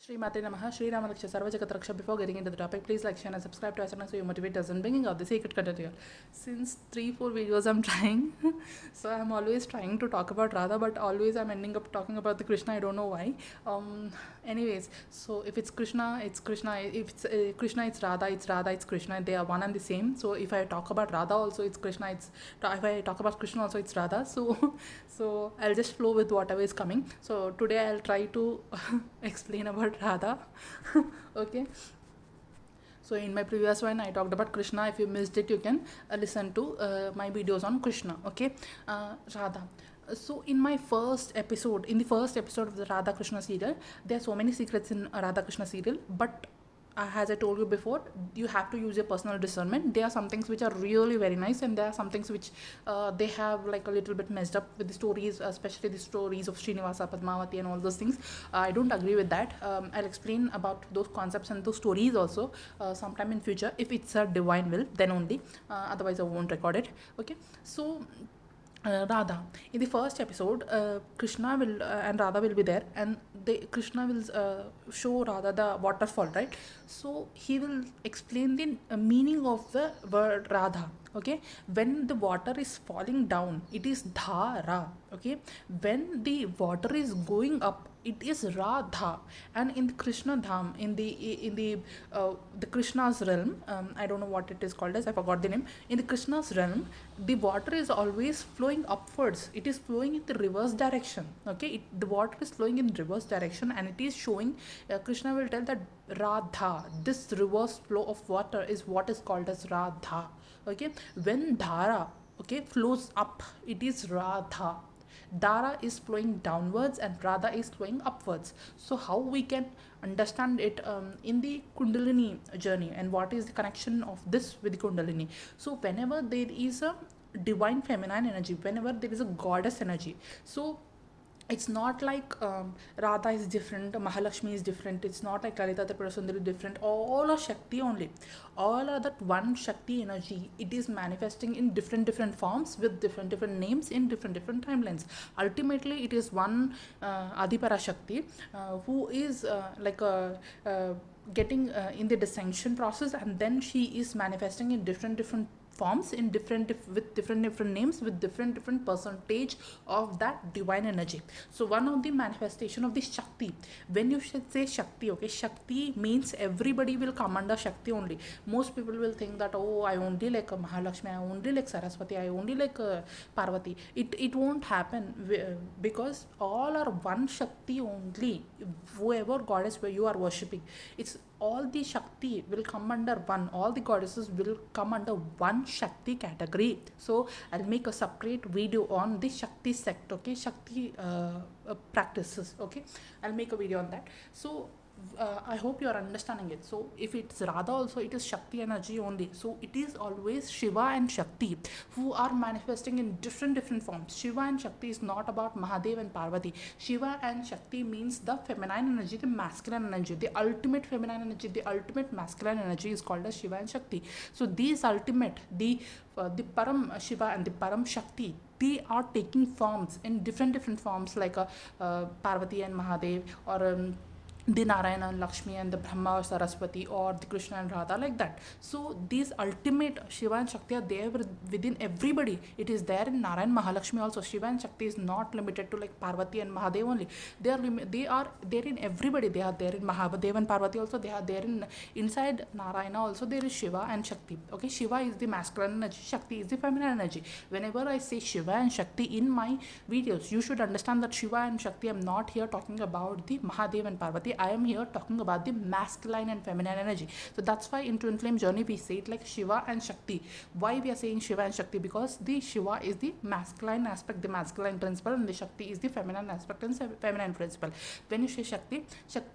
Shri Mate Namaha, Shri Ramalaksha Sarvajagat Raksha. Before getting into the topic, please like, share and subscribe to our channel so you motivate us in bringing out the secret content here. Since 3-4 videos I'm trying, so I'm always trying to talk about Radha, but always I'm ending up talking about the Krishna. I don't know why. Anyways, so if it's Krishna, it's Krishna. If it's Krishna, it's Radha. It's Radha, it's Krishna. They are one and the same. So if I talk about Radha, also it's Krishna. If I talk about Krishna, also it's Radha. So I'll just flow with whatever is coming. So today I'll try to explain about Radha. Okay, so in my previous one I talked about Krishna. If you missed it, you can listen to my videos on Krishna. Okay, Radha. So in the first episode of the Radha Krishna serial, there are so many secrets in Radha Krishna serial, but as I told you before, you have to use your personal discernment. There are some things which are really very nice, and there are some things which they have like a little bit messed up with the stories, especially the stories of Srinivasa, Padmavati and all those things. I don't agree with that. I'll explain about those concepts and those stories also sometime in future. If it's a divine will, then only. Otherwise I won't record it. Okay, so Radha. In the first episode, Krishna will and Radha will be there, and Krishna will show Radha the waterfall, right? So he will explain the meaning of the word Radha. Okay, when the water is falling down, it is dhara. Okay, when the water is going up, it is Radha. And in the Krishna Dham, in the Krishna's realm, I don't know what it is called as, I forgot the name. In the Krishna's realm, the water is always flowing upwards. It is flowing in the reverse direction. Okay, the water is flowing in reverse direction, and it is showing. Krishna will tell that Radha, this reverse flow of water, is what is called as Radha. Okay, when dhara, okay, flows up, it is Radha. Dhara is flowing downwards and Radha is flowing upwards. So how we can understand it in the Kundalini journey, and what is the connection of this with the Kundalini? So whenever there is a divine feminine energy, whenever there is a goddess energy, so it's not like Radha is different, Mahalakshmi is different, it's not like Lalita Tripura Sundari is different. All are Shakti only. All are that one Shakti energy. It is manifesting in different forms with different names in different timelines. Ultimately, it is one Adipara Shakti who is getting in the descension process, and then she is manifesting in different forms in different names with different percentage of that divine energy. So one of the manifestation of this Shakti, when you should say Shakti, okay, Shakti means everybody will come under Shakti only. Most people will think that, oh, I only like Mahalakshmi, I only like Saraswati, I only like Parvati. It won't happen, because all are one Shakti only. Whoever goddess where you are worshipping, it's all the Shakti will come under one. All the goddesses will come under one Shakti category. So I'll make a separate video on the Shakti sect, okay, Shakti practices. Okay, I'll make a video on that. So I hope you are understanding it. So if it's Radha also, it is Shakti energy only. So it is always Shiva and Shakti who are manifesting in different forms. Shiva and Shakti is not about Mahadev and Parvati. Shiva and Shakti means the feminine energy, the masculine energy, the ultimate feminine energy, the ultimate masculine energy is called as Shiva and Shakti. So these ultimate, the Param Shiva and the Param Shakti, they are taking forms in different forms, like Parvati and Mahadev, or the Narayana and Lakshmi and the Brahma or Saraswati, or the Krishna and Radha, like that. So these ultimate Shiva and Shakti are there within everybody. It is there in Narayana, Mahalakshmi also. Shiva and Shakti is not limited to like Parvati and Mahadev only. They are there in everybody. They are there in Mahadev and Parvati also. They are there inside Narayana also. There is Shiva and Shakti. Okay, Shiva is the masculine energy, Shakti is the feminine energy. Whenever I say Shiva and Shakti in my videos, you should understand that Shiva and Shakti, I'm not here talking about the Mahadev and Parvati. I am here talking about the masculine and feminine energy. So that's why in Twin Flame Journey we say it like Shiva and Shakti. Why we are saying Shiva and Shakti? Because the Shiva is the masculine aspect, the masculine principle, and the Shakti is the feminine aspect and feminine principle. When you say Shakti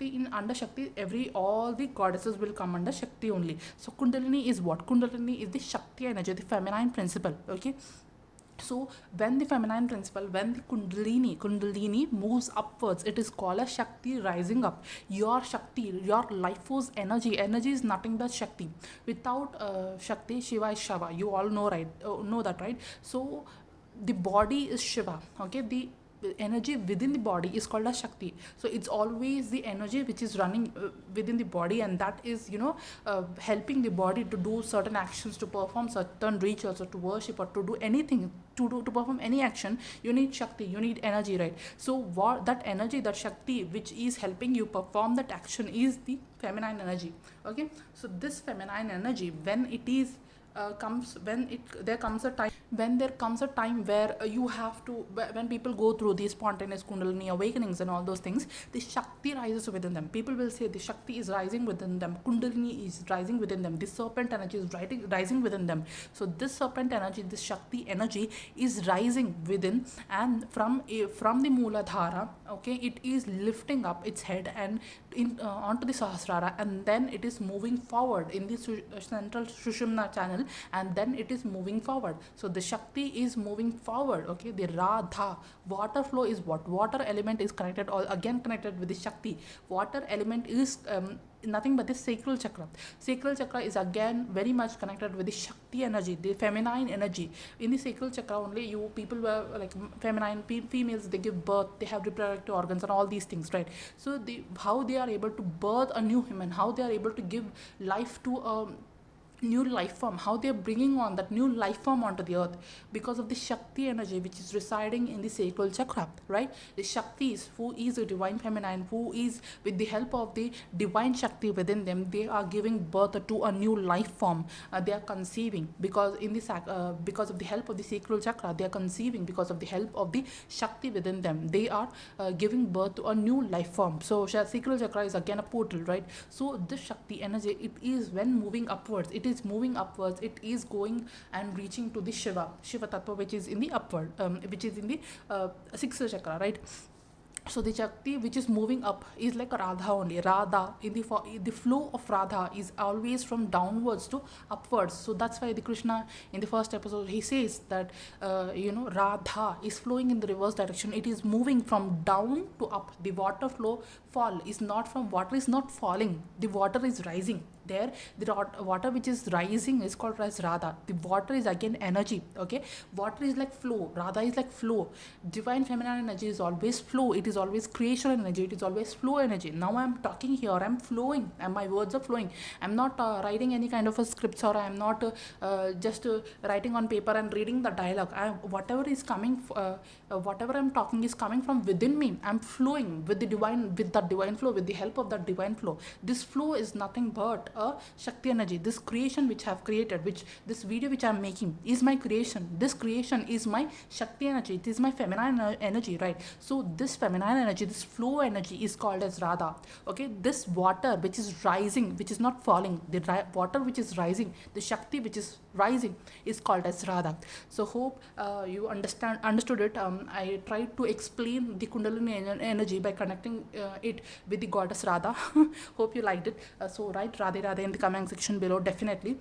in under Shakti, all the goddesses will come under Shakti only. So Kundalini is what? Kundalini is the Shakti energy, the feminine principle. Okay. So when the feminine principle, when the Kundalini moves upwards, it is called as Shakti rising up. Your Shakti, your life force energy is nothing but Shakti. Without Shakti, Shiva is Shava. You all know that, right? So the body is Shiva. Okay, the energy within the body is called as Shakti. So it's always the energy which is running within the body, and that is, helping the body to do certain actions, to perform certain rituals, or to worship, or to do anything, to perform any action. You need Shakti, you need energy, right? So what that energy, that Shakti which is helping you perform that action, is the feminine energy. Okay, so this feminine energy, when it is comes when it there comes a time, where you have to, when people go through these spontaneous Kundalini awakenings and all those things, the Shakti rises within them. People will say the Shakti is rising within them, Kundalini is rising within them, this serpent energy is rising within them. So this serpent energy, this Shakti energy is rising within, and from the Mooladhara, okay, it is lifting up its head and onto the Sahasrara, and then it is moving forward in the central Sushumna channel, and then it is moving forward. So the Shakti is moving forward. Okay, the Radha, water flow is what? Water element is connected, or again connected with the Shakti. Water element is nothing but the sacral chakra. Sacral chakra is again very much connected with the Shakti energy, the feminine energy. In the sacral chakra only, people were like feminine females, they give birth, they have reproductive organs and all these things, right? So how they are able to birth a new human, how they are able to give life to a new life form, how they are bringing on that new life form onto the earth, because of the Shakti energy which is residing in the sacral chakra, right? The Shaktis, who is a divine feminine, who is, with the help of the divine Shakti within them, they are giving birth to a new life form. They are conceiving because because of the help of the sacral chakra, they are conceiving because of the help of the Shakti within them. They are giving birth to a new life form. So sacral chakra is again a portal, right? So this Shakti energy, it is when moving upwards, it is going and reaching to the Shiva Tattva, which is in the upward, which is in the sixth chakra, right? So the Shakti which is moving up is like a Radha only. Radha, in the flow of Radha is always from downwards to upwards. So that's why the Krishna in the first episode, he says that Radha is flowing in the reverse direction. It is moving from down to up. The water flow water is not falling, the water is rising. There, the water which is rising is called as Radha. The water is again energy. Okay, water is like flow, Radha is like flow. Divine feminine energy is always flow, it is always creation energy, it is always flow energy. Now I'm talking here, I'm flowing, and my words are flowing. I'm not writing any kind of a scripts, or I'm not just writing on paper and reading the dialogue. Whatever is coming, whatever I'm talking is coming from within me. I'm flowing with that divine flow, with the help of that divine flow. This flow is nothing but a Shakti energy. This creation which I have created, this video which I am making is my creation. This creation is my Shakti energy. It is my feminine energy, right? So this feminine energy, this flow energy is called as Radha. Okay, this water which is rising, which is not falling, the water which is rising, the Shakti which is rising is called as Radha. So hope you understood it. I tried to explain the Kundalini energy by connecting it with the goddess Radha. Hope you liked it. So write Radhe Radhe in the comment section below, definitely.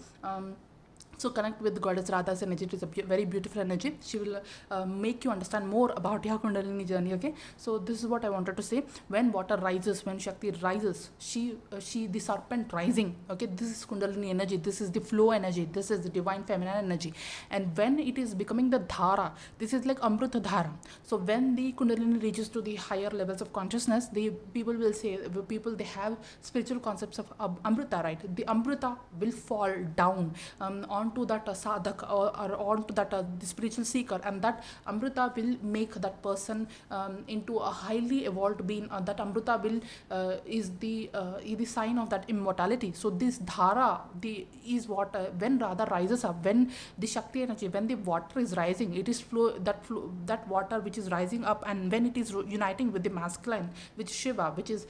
So connect with goddess Radha's energy. It is a very beautiful energy. She will make you understand more about your Kundalini journey. Okay, so this is what I wanted to say. When water rises, when Shakti rises, she the serpent rising. Okay, this is Kundalini energy. This is the flow energy. This is the divine feminine energy. And when it is becoming the dhara, this is like Amrita dhara. So when the Kundalini reaches to the higher levels of consciousness, the people will say, they have spiritual concepts of Amrita, right? The Amrita will fall down onto that sadhak, or onto that the spiritual seeker, and that Amrita will make that person into a highly evolved being. That Amrita will is the sign of that immortality. So this dhara is what when Radha rises up, when the Shakti energy, when the water is rising, it is that water which is rising up, and when it is uniting with the masculine, which is Shiva, which is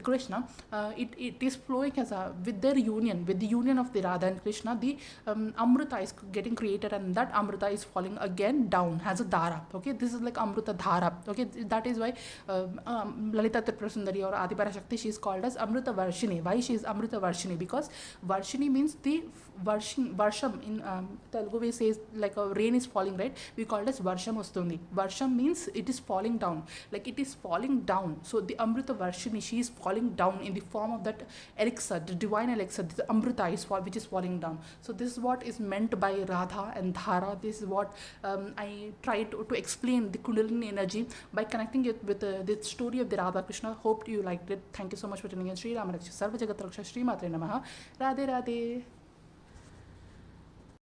Krishna, it is flowing as with the union of the Radha and Krishna, the Amrita is getting created, and that Amrita is falling again down as a dhara. Okay, this is like Amrita dhara. Okay, that is why Lalita Tripura Sundari or Adipara Shakti, she is called as Amrita Varshini. Why she is Amrita Varshini? Because Varshini means the Varsham. In Telugu we say like a rain is falling, right? We call it as Varsham Ostundi. Varsham means it is falling down, like it is falling down. So the Amrita Varshini, she is falling down in the form of that elixir, the divine elixir, the Amrita which is falling down. So this this is what is meant by Radha and Dhara. This is what I try to explain the Kundalini energy by connecting it with the story of the Radha Krishna. Hope you liked it. Thank you so much for tuning in. Shri Ram Raksha Sarva Jagat Raksha Shri Matre Namaha. Radhe Radhe.